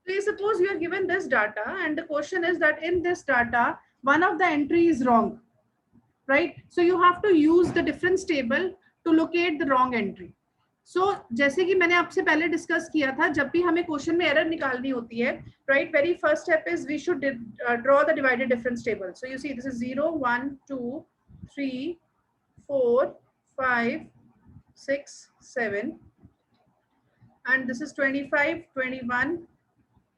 So suppose you are given this data and the question is that in this data, one of the entry is wrong, right? So you have to use the difference table to locate the wrong entry. So जैसे कि मैंने आपसे पहले discuss किया था, जब भी हमें क्वेश्चन में एरर निकालनी होती है, right, very first step is we should draw the divided difference table. So you see this is 0 1 2 3 4 5 6 7, and this is 25 21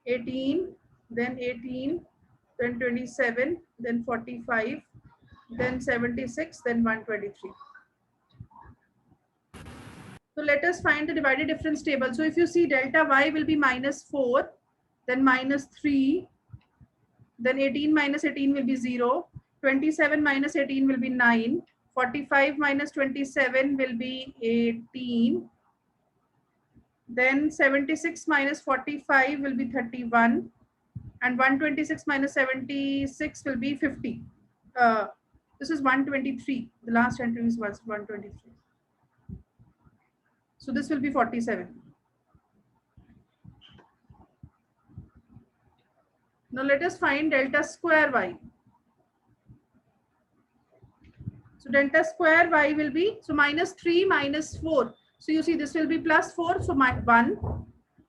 18, then 18, then 27, then 45, then 76, then 123. So let us find the divided difference table. So if you see, delta y will be -4, then -3, then 18 minus 18 will be 0, 27 minus 18 will be 9, 45 minus 27 will be 18, then 76 minus 45 will be 31, and 126 minus 76 will be 50. This is 123. The last entry was 123. So this will be 47. Now let us find delta square y. So delta square y will be, so -3 minus 4. So you see this will be +4, so 1,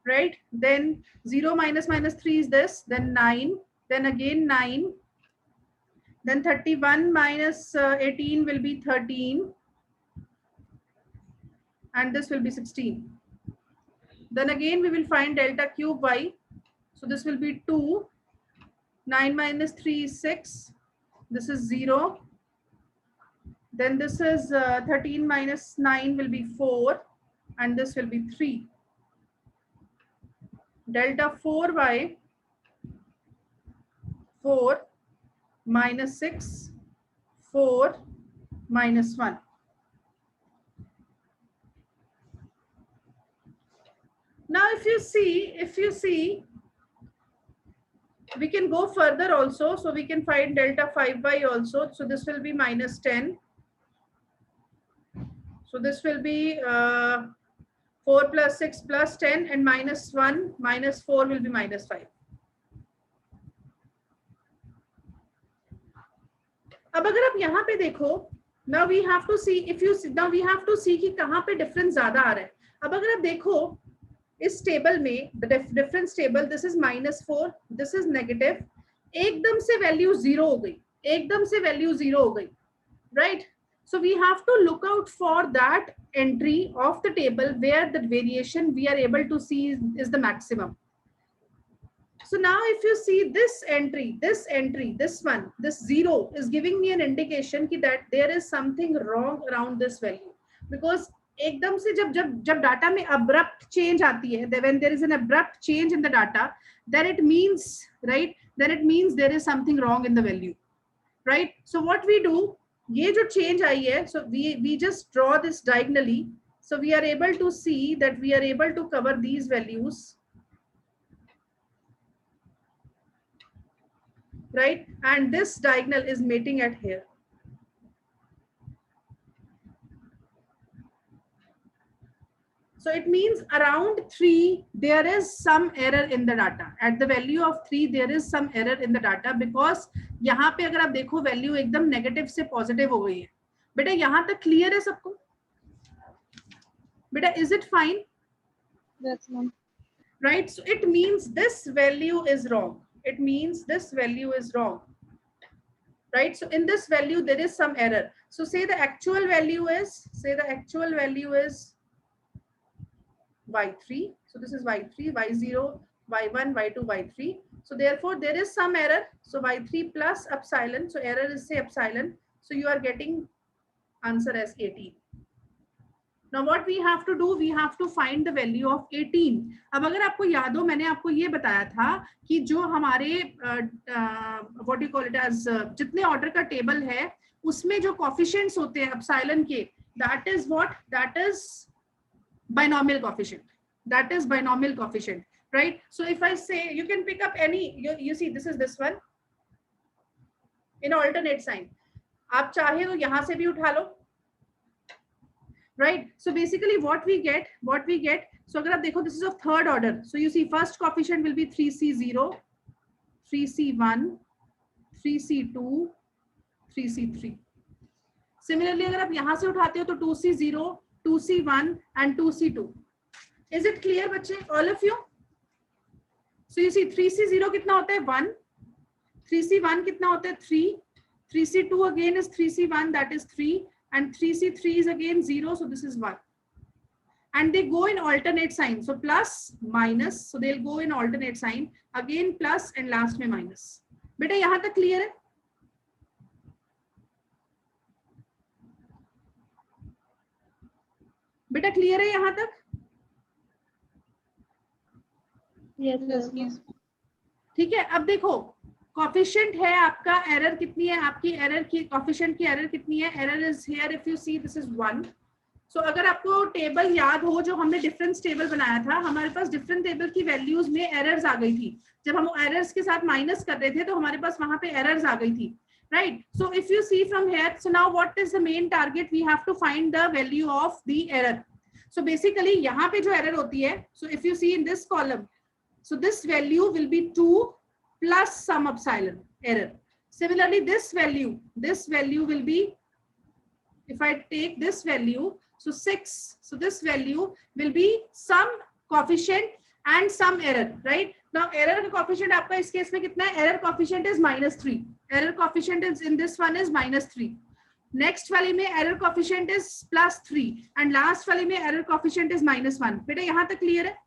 right? Then 0 minus -3 is this, then 9, then again 9, then 31 minus 18 will be 13, and this will be 16. Then again we will find delta cube y. So this will be 2, 9 minus 3 is 6, this is 0. Then this is 13 minus 9 will be 4, and this will be 3. Delta 4y, 4 minus 6, 4 minus 1. Now if you see, we can go further also. So we can find delta 5y also. So this will be -10. So this will be 4 plus 6 plus 10, and -1 minus 4 will be -5. अब अगर आप यहाँ पे देखो, now we have to see, now we have to see कि कहाँ पे difference ज्यादा आ रहा है. अब अगर आप देखो इस टेबल में, the difference table, this is -4, this is negative, एकदम से वैल्यू 0 हो गई, एकदम से वैल्यू 0 हो गई, right? So we have to look out for that entry of the table where the variation we are able to see is the maximum. So now if you see this entry, this one, this 0 is giving me an indication that there is something wrong around this value, because एकदम से जब data में abrupt change आती है, when there is an abrupt change in the data, then it means, right, then it means there is something wrong in the value, right? So what we do, ये जो change आई है, so we just draw this diagonally, so we are able to see that we are able to cover these values, right? And this diagonal is meeting at here. So it means around 3, there is some error in the data. At the value of 3, there is some error in the data, because यहाँ पे अगर आप देखो value एकदम negative से positive हो गई है. बेटा यहाँ तक क्लियर है सबको? बेटा is it fine? Yes, ma'am. Right, so it means this value is wrong. It means this value is wrong. Right, so in this value there is some error. So say the actual value is, y3. So this is y3, y0, y1, y2, y3. So therefore there is some error. So y3 plus epsilon. So error is say epsilon. So you are getting answer as 18. Now what we have to do, we have to find the value of 18. अब अगर आपको याद हो, मैंने आपको ये बताया था कि जो हमारे what do you call it as जितने ऑर्डर का टेबल है उसमें जो कोफिशिएंट्स होते हैं एप्सिलॉन के, that is what, that is binomial coefficient. That is binomial coefficient, right? So if I say, you can pick up any, you see this is this one in alternate sign. आप चाहे तो यहाँ से भी उठा लो, right? So basically what we get So अगर आप देखो this is of third order. So you see first coefficient will be 3C0, 3C1, 3C2, 3C3. Similarly अगर आप यहाँ से उठाते हो तो 2C0, 2C1 and 2C2. Is it clear बच्चे all of you? So you see 3C0 कितना होता है 1, 3C1 कितना होता है 3, 3C2 again is 3C1 that is 3 and 3C3 is again 0 so this is 1. And they go in alternate sign. So plus, minus. So they'll go in alternate sign. Again plus and last में minus. बेटा यहाँ तक clear है? बेटा clear है यहाँ तक? Yes, yes. ठीक है, अब देखो coefficient है आपका error कितनी है? आपकी error की coefficient की error कितनी है? Error is here if you see this is 1. So अगर आपको टेबल याद हो जो हमने डिफरेंस टेबल बनाया था, हमारे पास डिफरेंट टेबल की वैल्यूज में एरर्स आ गई थी. जब हम एरर्स के साथ माइनस कर रहे थे तो हमारे पास वहां पे एरर्स आ गई थी, right? So if you see from here, so now what is the main target? We have to find the value of the error. So basically यहाँ पे जो एरर होती है, so if you see in this column, so this value will be 2 plus some epsilon error. Similarly this value will be, if I take this value, so 6, so this value will be some coefficient and some error, right? Now error coefficient आपका इस case में कितना है? Error coefficient is -3. Error coefficient is in this one is -3. Next वाले में error coefficient is +3 and last वाले में error coefficient is -1. बेटा यहाँ तक clear है?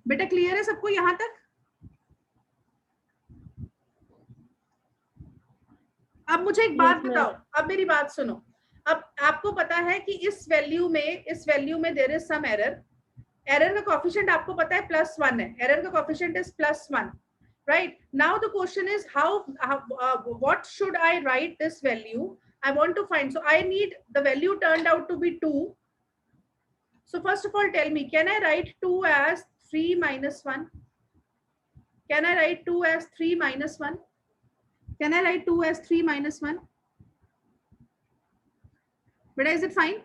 बेटा clear है सबको यहाँ तक? अब मुझे एक बात बताओ, अब मेरी बात सुनो. अब आपको पता है कि इस वैल्यू में there is some error. Error का कोएफिशिएंट आपको पता है +1 है. एरर का coefficient is +1, right? Now the question is how what should I write this value? I want to find, so I need the value turned out to be 2. So first of all tell me, can I write 2 as 3 minus 1? Can I write 2 as 3 minus 1? Can I write 2 as 3 minus 1? But is it fine?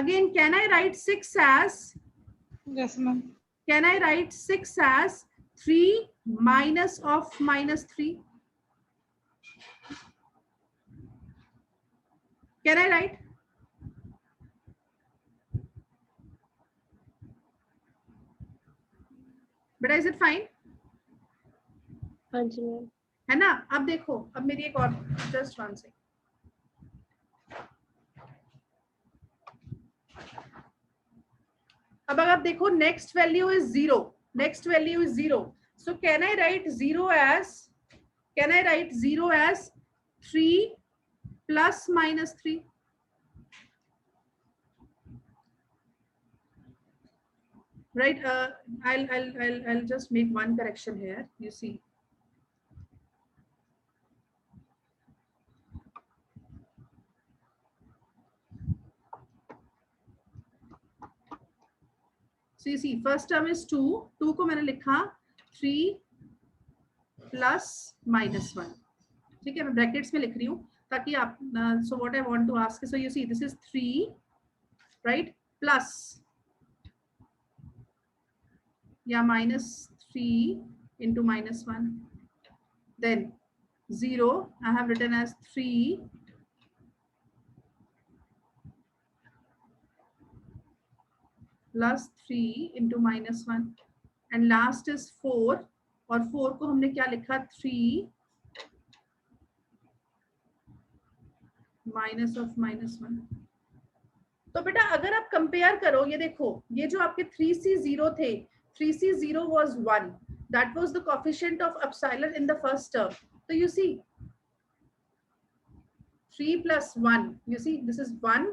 Again, can I write 6 as? Yes, ma'am. Can I write 6 as 3 minus of -3? Can I write? But is it fine? हाँ जी ma'am. है ना? अब देखो, अब मेरी एक और just one से, अब अगर आप देखो next value is 0. Next value is 0. So can I right 0 as 3 plus -3? Right? I'll just make one correction here. You see. So you see, first term is 2. 2 को मैंने लिखा 3 plus -1. ठीक है, मैं ब्रैकेट्स में लिख रही हूँ ताकि आप, so what I want to ask is, so you see this is 3, right, plus या -3 into -1, then 0 I have written as 3 plus 3 into -1 and last is 4 और 4 को हमने क्या लिखा 3 minus of -1. तो बेटा अगर आप कंपेयर करो, ये देखो, ये जो आपके 3C0 थे, 3C0 was 1. That was the coefficient of epsilon in the first term. So you see 3 plus 1, you see this is 1.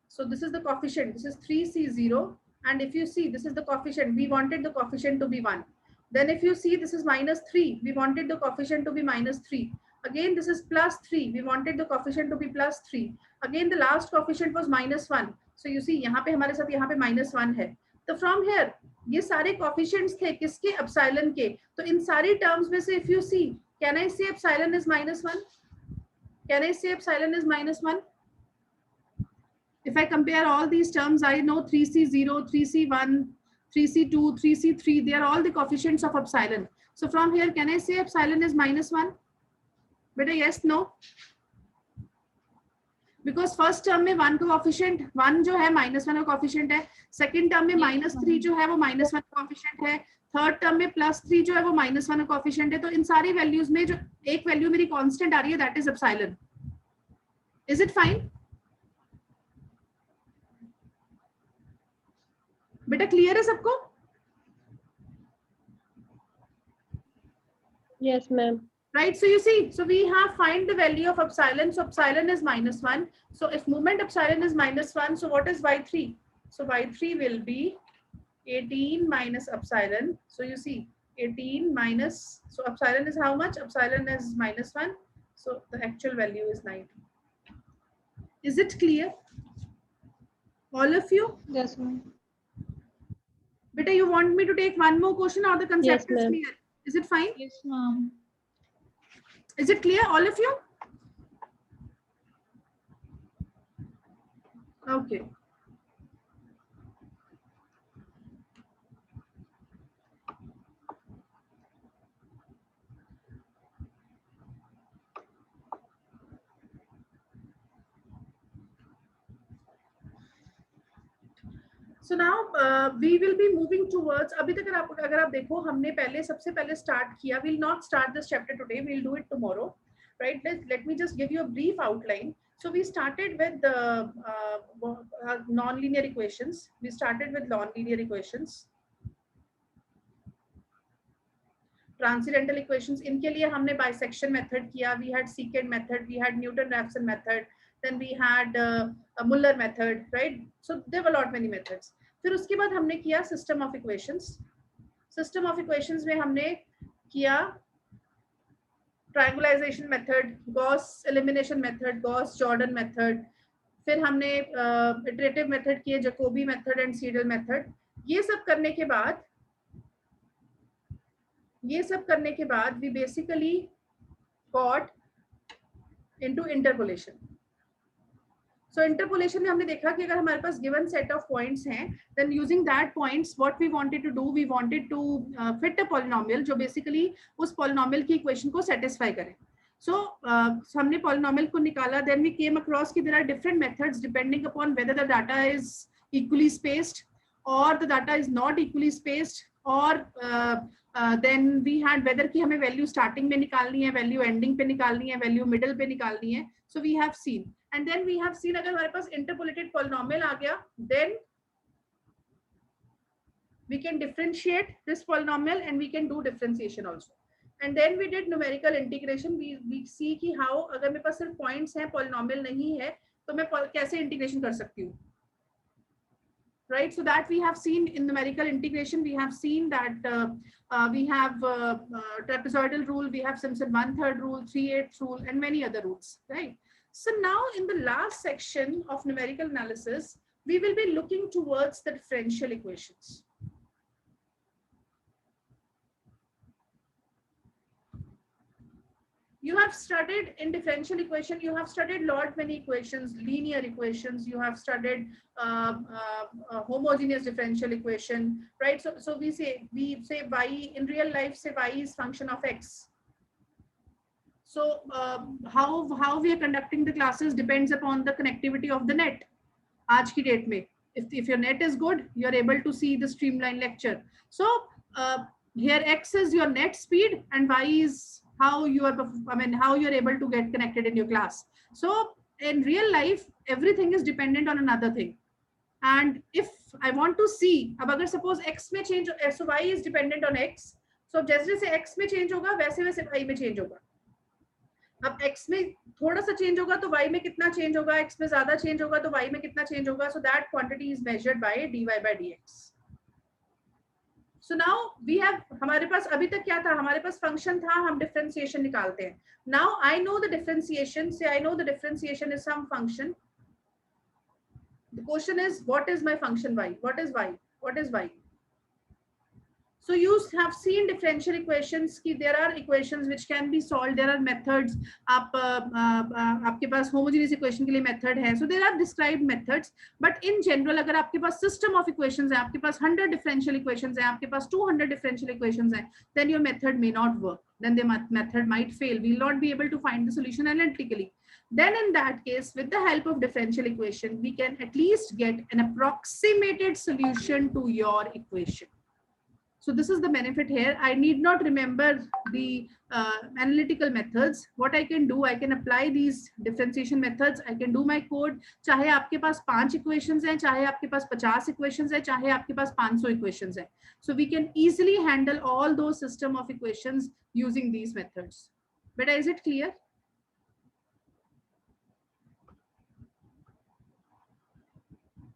So this is the coefficient, this is 3C0, and if you see this is the coefficient, we wanted the coefficient to be 1. Then if you see this is -3, we wanted the coefficient to be -3. Again this is +3, we wanted the coefficient to be +3. Again the last coefficient was -1. So you see यहाँ पे हमारे साथ यहाँ पे -1 है. तो from here ये सारे coefficients थे किसके? एप्सिलॉन के. तो इन सारी टर्म्स में से if you see, can I say epsilon is -1? Can I say epsilon is -1? If I compare all these terms, I know 3C0, 3C1, 3C2, 3C3, they are all the coefficients of epsilon. So from here, can I say epsilon is -1? Beta, yes, no? Because first term में 1 का coefficient 1 जो है -1 का coefficient है, second term में -3 जो है वो -1 का coefficient है, थर्ड टर्म में +3 जो है वो -1 का coefficient है. तो इन सारी वैल्यूज में जो एक वैल्यू मेरी कांस्टेंट आ रही है, that is epsilon. Is it fine? बेटा क्लियर है सबको? Yes, ma'am. Right, so you see, so we have find the value of epsilon. So epsilon is -1. So if moment epsilon is -1, so what is y3? So y3 will be 18 minus epsilon. So you see 18 minus, so epsilon is how much? Epsilon is -1. So the actual value is 90. Is it clear? All of you? Yes, ma'am. Beta, you want me to take one more question or the concept Yes, is ma'am. clear? Is it fine? Yes, ma'am. Is it clear, all of you? Okay. So now we will be moving towards, अभी तक अगर आप देखो हमने पहले सबसे पहले start किया, we'll not start this chapter today, we'll do it tomorrow, right? Let me just give you a brief outline. So we started with the non-linear equations. We started with non-linear equations, transcendental equations. इनके लिए हमने bisection method किया, we had secant method, we had Newton-Raphson method, then we had a Muller method, right? So there were a lot many methods. फिर उसके बाद हमने किया system of equations. System of equations में हमने किया triangularization method, Gauss elimination method, Gauss Jordan method, फिर हमने इटरेटिव मेथड किए, Jacobi method and Seidel method. ये सब करने के बाद we basically got into interpolation. So interpolation में हमने देखा कि अगर हमारे पास given set of points हैं, then using that points, what we wanted to do, we wanted to fit a polynomial जो basically उस polynomial की equation को satisfy करे. So हमने polynomial को निकाला, then we came across कि there are different methods depending upon whether the data is equally spaced or the data is not equally spaced, or then we had whether कि हमें value starting में निकालनी है, value ending पे निकालनी है, value middle पे निकालनी है. So we have seen, and then we have seen अगर हमारे पास interpolated polynomial आ गया, then we can differentiate this polynomial and we can do differentiation also. And then we did numerical integration. We see कि how अगर मेरे पास सिर्फ points हैं, polynomial नहीं है, तो मैं कैसे integration कर सकती हूँ, right? So that we have seen in numerical integration. We have seen that we have trapezoidal rule, we have Simpson 1/3 rule, 3/8 rule, and many other rules, right? So now in the last section of numerical analysis, we will be looking towards the differential equations. You have studied in differential equation, you have studied lot many equations, linear equations, you have studied homogeneous differential equation, right? So we say y, in real life say y is function of x. So how we are conducting the classes depends upon the connectivity of the net. आज की date में if your net is good, you are able to see the streamline lecture. So here x is your net speed and y is how you are, how you are able to get connected in your class. So in real life, everything is dependent on another thing. And if I want to see, अब अगर suppose x में change, so y is dependent on x. So जैसे जैसे x में change होगा, वैसे वैसे y में change होगा. अब x में थोड़ा सा change होगा तो y में कितना change होगा, x में ज्यादा change होगा तो y में कितना change होगा. So that quantity is measured by dy by dx. So now we have, हमारे पास अभी तक क्या था, हमारे पास function था, हम differentiation निकालते हैं. Now I know the differentiation. Say I know the differentiation is some function. The question is, what is my function y? What is y? What is y? So you have seen differential equations कि there are equations which can be solved, there are methods. आपके पास homogeneous equation के लिए method है, so there are described methods. But in general अगर आपके पास system of equations है, आपके पास 100 differential equations है, आपके पास 200 differential equations है, then your method may not work. Then the method might fail. We will not be able to find the solution analytically. Then in that case, with the help of differential equation, we can at least get an approximated solution to your equation. So this is the benefit here. I need not remember the analytical methods. What I can do, I can apply these differentiation methods. I can do my code. चाहे आपके पास 5 equations हैं, चाहे आपके पास 50 equations हैं, चाहे आपके पास 500 equations हैं. So we can easily handle all those system of equations using these methods. But is it clear?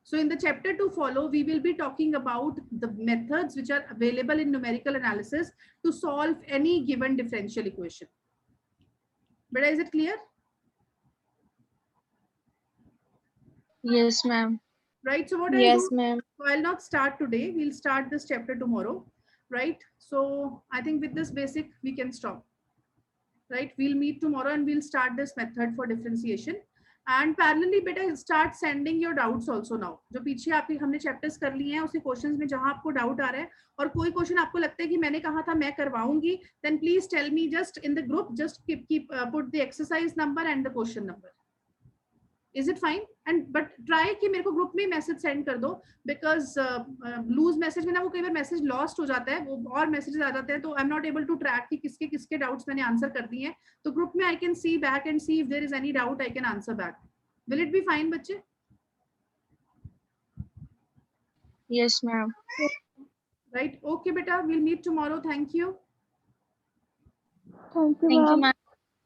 So in the chapter to follow, we will be talking about the methods which are available in numerical analysis to solve any given differential equation. But is it clear? Yes, ma'am. Right. So what Yes, I'll do, ma'am. so I'll not start today. We'll start this chapter tomorrow. Right. So I think with this basic, we can stop. Right. We'll meet tomorrow and we'll start this method for differentiation. And parallelly बेटा start sending your doubts also now. जो पीछे आपके हमने chapters कर लिए हैं उसी questions में जहां आपको doubt आ रहा है और कोई question आपको लगता है कि मैंने कहा था मैं करवाऊंगी, then please tell me just in the group, just keep put the exercise number and the question number. Is it fine? And but try कि मेरे को group में message send कर दो because lose message में ना वो कई बार message lost हो जाता है, वो और messages आ जाते हैं तो I'm not able to track कि किसके किसके doubts मैंने answer कर दिए हैं. तो group में I can see back and see if there is any doubt I can answer back. Will it be fine बच्चे? Yes, ma'am. Right. Okay बेटा, we'll meet tomorrow. Thank you. Thank you, ma'am.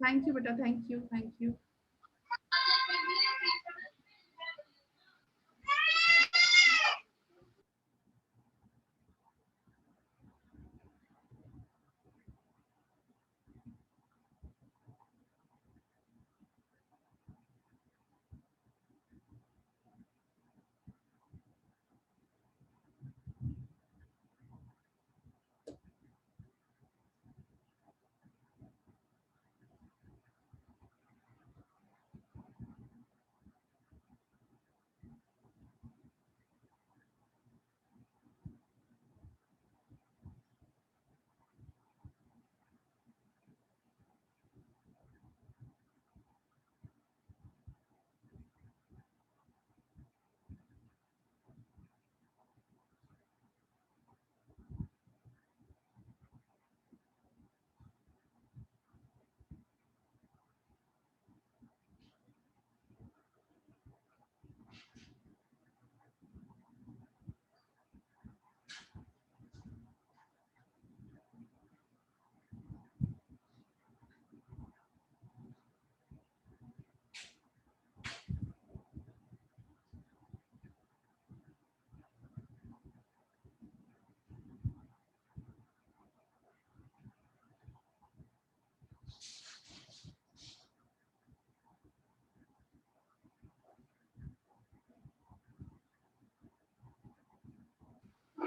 Thank you बेटा. Thank you. Thank you.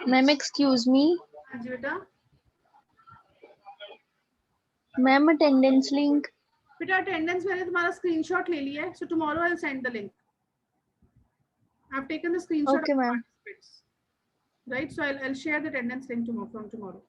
Ma'am, excuse me. हाँ जी बेटा. Ma'am, attendance link. बेटा attendance मैंने तुम्हारा screenshot ले लिया है. So tomorrow I'll send the link. I've taken the screenshot. Okay, of ma'am. participants. Right. So I'll share the attendance link tomorrow from tomorrow.